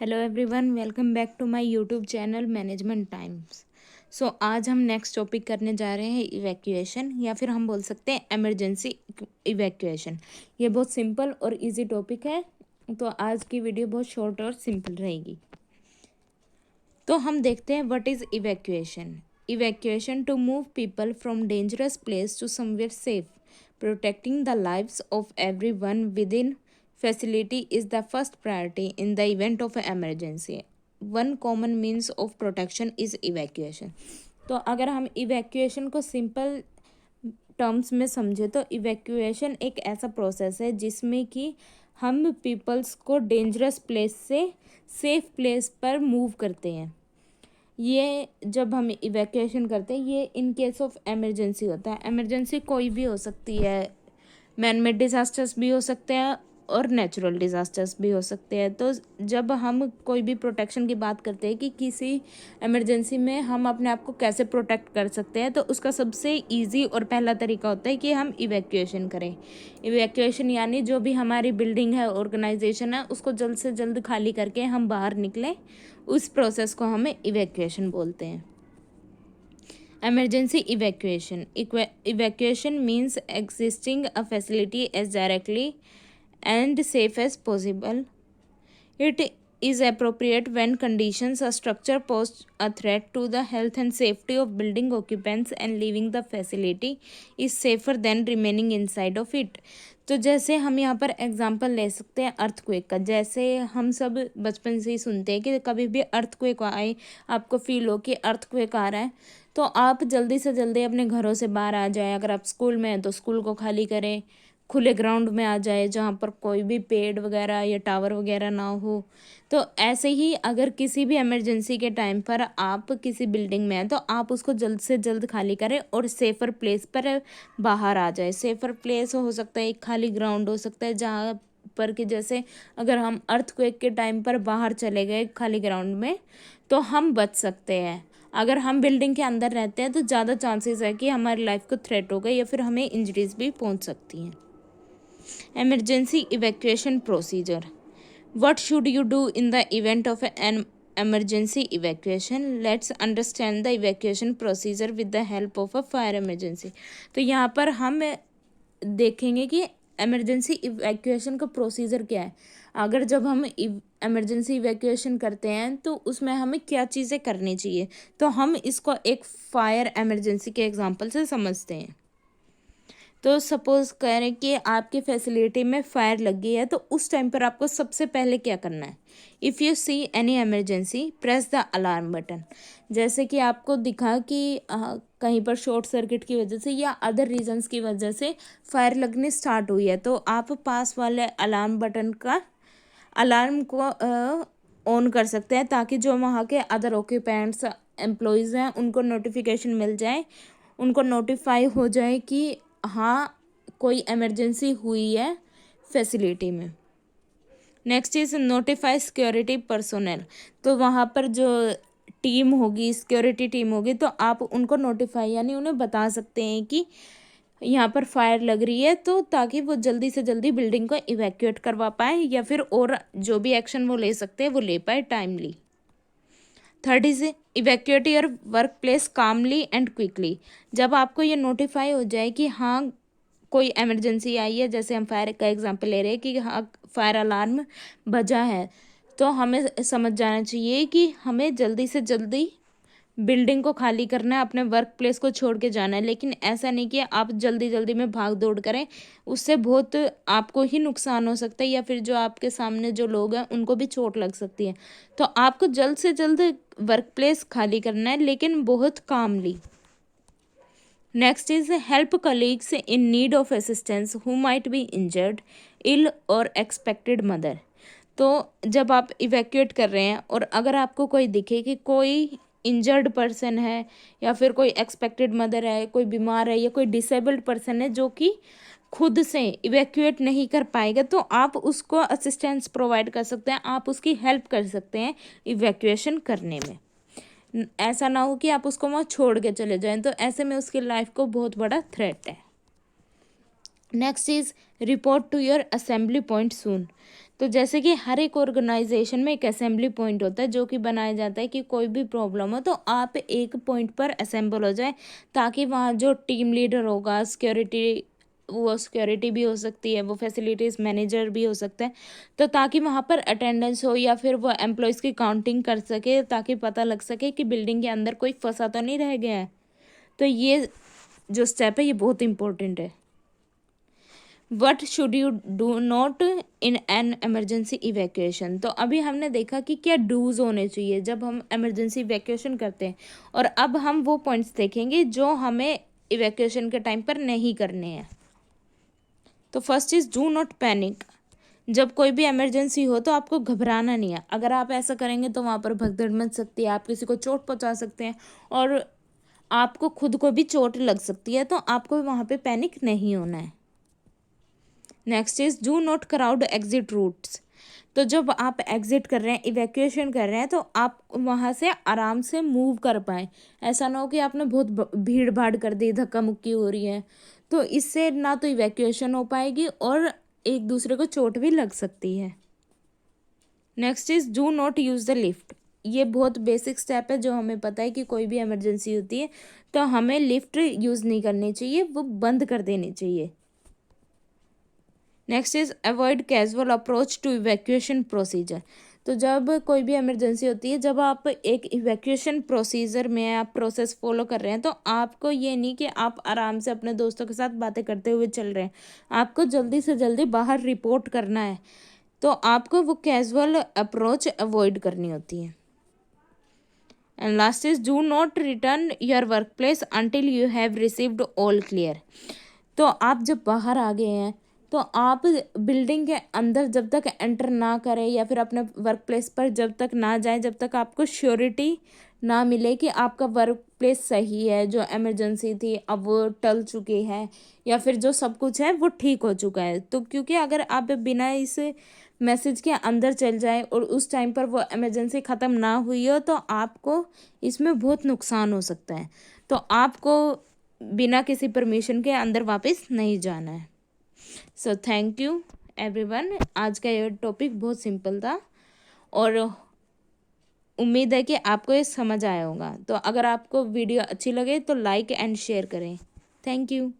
Hello everyone, welcome back to my YouTube channel Management Times. आज हम next topic करने जा रहे हैं इवैक्यूएशन, या फिर हम बोल सकते हैं इमरजेंसी इवैक्यूएशन। ये बहुत सिंपल और इजी टॉपिक है, तो आज की वीडियो बहुत शॉर्ट और सिंपल रहेगी। तो हम देखते हैं what is evacuation. Evacuation to move people from dangerous place to somewhere safe, protecting the lives of everyone within facility is the first priority in the event of an emergency. One common means of protection is evacuation. तो अगर हम evacuation को simple terms में समझे तो evacuation एक ऐसा process है जिसमें कि हम पीपल्स को डेंजरस प्लेस से सेफ प्लेस पर मूव करते हैं। ये जब हम इवैक्यूएशन करते हैं ये इन केस ऑफ एमरजेंसी होता है। एमरजेंसी कोई भी हो सकती है, मैन मेड डिज़ास्टर्स भी हो सकते हैं और नेचुरल डिज़ास्टर्स भी हो सकते हैं। तो जब हम कोई भी प्रोटेक्शन की बात करते हैं कि किसी इमरजेंसी में हम अपने आप को कैसे प्रोटेक्ट कर सकते हैं, तो उसका सबसे इजी और पहला तरीका होता है कि हम इवैक्यूएशन करें। इवैक्यूएशन यानी जो भी हमारी बिल्डिंग है, ऑर्गेनाइजेशन है, उसको जल्द से जल्द खाली करके हम बाहर निकलें, उस प्रोसेस को हमें इवैक्यूएशन बोलते हैं। Emergency evacuation. Evacuation means exiting a facility as directly and safe as possible. It is appropriate when conditions or structure pose a threat to the health and safety of building occupants and leaving the facility is safer than remaining inside of it. तो जैसे हम यहाँ पर example ले सकते हैं earthquake का। जैसे हम सब बचपन से ही सुनते हैं कि कभी भी अर्थक्वेक आए, आपको फील हो कि अर्थक्वेक आ रहा है, तो आप जल्दी से जल्दी अपने घरों से बाहर आ जाएं। अगर आप स्कूल में हैं तो स्कूल को खाली करें, खुले ग्राउंड में आ जाए जहाँ पर कोई भी पेड़ वगैरह या टावर वगैरह ना हो। तो ऐसे ही अगर किसी भी इमरजेंसी के टाइम पर आप किसी बिल्डिंग में हैं तो आप उसको जल्द से जल्द खाली करें और सेफ़र प्लेस पर बाहर आ जाए। सेफ़र प्लेस हो सकता है एक खाली ग्राउंड हो सकता है जहाँ पर कि जैसे अगर हम अर्थक्वेक के टाइम पर बाहर चले गए खाली ग्राउंड में तो हम बच सकते हैं। अगर हम बिल्डिंग के अंदर रहते हैं तो ज़्यादा चांसेस है कि हमारी लाइफ को थ्रेट हो गई या फिर हमें इंजरीज भी पहुंच सकती हैं। Emergency evacuation procedure. What should you do in the event of an emergency evacuation? Let's understand the evacuation procedure with the help of a fire emergency. तो यहाँ पर हम देखेंगे कि एमरजेंसी इवैक्यूएशन का प्रोसीजर क्या है। अगर जब हम एमरजेंसी इवैक्यूएशन करते हैं तो उसमें हमें क्या चीज़ें करनी चाहिए, तो हम इसको एक फायर एमरजेंसी के एग्जांपल से समझते हैं। तो सपोज़ करें कि आपकी फैसिलिटी में फायर लग गई है, तो उस टाइम पर आपको सबसे पहले क्या करना है। If you see any emergency press the alarm button. जैसे कि आपको दिखा कि कहीं पर शॉर्ट सर्किट की वजह से या अदर रीजंस की वजह से फायर लगनी स्टार्ट हुई है, तो आप पास वाले अलार्म बटन का अलार्म को ऑन कर सकते हैं ताकि जो वहाँ के अदर ऑक्यूपेंट्स एम्प्लॉयज़ हैं उनको नोटिफिकेशन मिल जाए, उनको नोटिफाई हो जाए कि हाँ कोई इमरजेंसी हुई है फैसिलिटी में। Next is notify security personnel. तो वहाँ पर जो टीम होगी, सिक्योरिटी टीम होगी, तो आप उनको नोटिफाई यानी उन्हें बता सकते हैं कि यहाँ पर फायर लग रही है, तो ताकि वो जल्दी से जल्दी बिल्डिंग को इवैक्यूएट करवा पाए या फिर और जो भी एक्शन वो ले सकते हैं वो ले पाए timely. Third is evacuate your workplace calmly and quickly. जब आपको ये नोटिफाई हो जाए कि हाँ कोई इमरजेंसी आई है, जैसे हम फायर का एग्जांपल ले रहे हैं कि हाँ फायर अलार्म बजा है, तो हमें समझ जाना चाहिए कि हमें जल्दी से जल्दी बिल्डिंग को खाली करना है, अपने वर्क प्लेस को छोड़ के जाना है। लेकिन ऐसा नहीं कि आप जल्दी जल्दी में भाग दौड़ करें, उससे बहुत आपको ही नुकसान हो सकता है या फिर जो आपके सामने जो लोग हैं उनको भी चोट लग सकती है। तो आपको जल्द से जल्द वर्क प्लेस खाली करना है, लेकिन बहुत calmly. Next is help colleagues in need of assistance who might be injured, ill or expected mother. तो जब आप इवैक्यूएट कर रहे हैं और अगर आपको कोई दिखे कि कोई इंजर्ड पर्सन है या फिर कोई एक्सपेक्टेड मदर है, कोई बीमार है या कोई डिसेबल्ड पर्सन है जो कि खुद से इवैक्यूएट नहीं कर पाएगा, तो आप उसको असिस्टेंस प्रोवाइड कर सकते हैं, आप उसकी हेल्प कर सकते हैं इवैक्यूएशन करने में। ऐसा ना हो कि आप उसको वहाँ छोड़ के चले जाएं, तो ऐसे में उसकी लाइफ को बहुत बड़ा थ्रेट है। Next is report to your assembly point soon. तो जैसे कि हर एक ऑर्गेनाइजेशन में एक असेंबली पॉइंट होता है जो कि बनाया जाता है कि कोई भी प्रॉब्लम हो तो आप एक पॉइंट पर असेंबल हो जाए, ताकि वहाँ जो टीम लीडर होगा, सिक्योरिटी भी हो सकती है, वो फैसिलिटीज़ मैनेजर भी हो सकता है, तो ताकि वहाँ पर अटेंडेंस हो या फिर वो एम्प्लॉयज़ की काउंटिंग कर सके, ताकि पता लग सके कि बिल्डिंग के अंदर कोई फंसा तो नहीं रह गया है। तो ये जो स्टेप है ये बहुत इंपॉर्टेंट है। What should you do not in an emergency evacuation. तो अभी हमने देखा कि क्या डूज होने चाहिए जब हम एमरजेंसी इवैक्यूएशन करते हैं, और अब हम वो पॉइंट्स देखेंगे जो हमें इवैक्यूएशन के टाइम पर नहीं करने हैं। तो first is do not panic. जब कोई भी इमरजेंसी हो तो आपको घबराना नहीं है। अगर आप ऐसा करेंगे तो वहाँ पर भगदड़ मच सकती है, आप किसी को चोट पहुँचा सकते हैं और आपको खुद को भी चोट लग सकती है, तो आपको वहाँ पे पैनिक नहीं होना है। Next is do not crowd exit routes. तो जब आप एग्जिट कर रहे हैं, इवैक्यूएशन कर रहे हैं, तो आप वहाँ से आराम से मूव कर पाएँ। ऐसा ना हो कि आपने बहुत भीड़ भाड़ कर दी, धक्का मुक्की हो रही है, तो इससे ना तो इवैक्यूएशन हो पाएगी और एक दूसरे को चोट भी लग सकती है। Next is do not use the lift. ये बहुत बेसिक स्टेप है जो हमें पता है कि कोई भी इमरजेंसी होती है तो हमें लिफ्ट यूज़ नहीं करनी चाहिए, वो बंद कर देनी चाहिए। Next is avoid casual approach to evacuation procedure. तो जब कोई भी इमरजेंसी होती है, जब आप एक इवैक्यूएशन प्रोसीजर में आप प्रोसेस फॉलो कर रहे हैं, तो आपको ये नहीं कि आप आराम से अपने दोस्तों के साथ बातें करते हुए चल रहे हैं, आपको जल्दी से जल्दी बाहर रिपोर्ट करना है, तो आपको वो कैजुअल अप्रोच अवॉइड करनी होती है। And last is do not return your work place until you have received all clear. तो आप जब बाहर आ गए हैं तो आप बिल्डिंग के अंदर जब तक एंटर ना करें या फिर अपने वर्क प्लेस पर जब तक ना जाएं, जब तक आपको श्योरिटी ना मिले कि आपका वर्क प्लेस सही है, जो इमरजेंसी थी अब वो टल चुकी है या फिर जो सब कुछ है वो ठीक हो चुका है। तो क्योंकि अगर आप बिना इस मैसेज के अंदर चल जाए और उस टाइम पर वो इमरजेंसी ख़त्म ना हुई हो तो आपको इसमें बहुत नुकसान हो सकता है। तो आपको बिना किसी परमिशन के अंदर वापस नहीं जाना है। So thank you everyone. आज का ये टॉपिक बहुत सिंपल था और उम्मीद है कि आपको ये समझ आया होगा। तो अगर आपको वीडियो अच्छी लगे तो लाइक एंड शेयर करें। Thank you.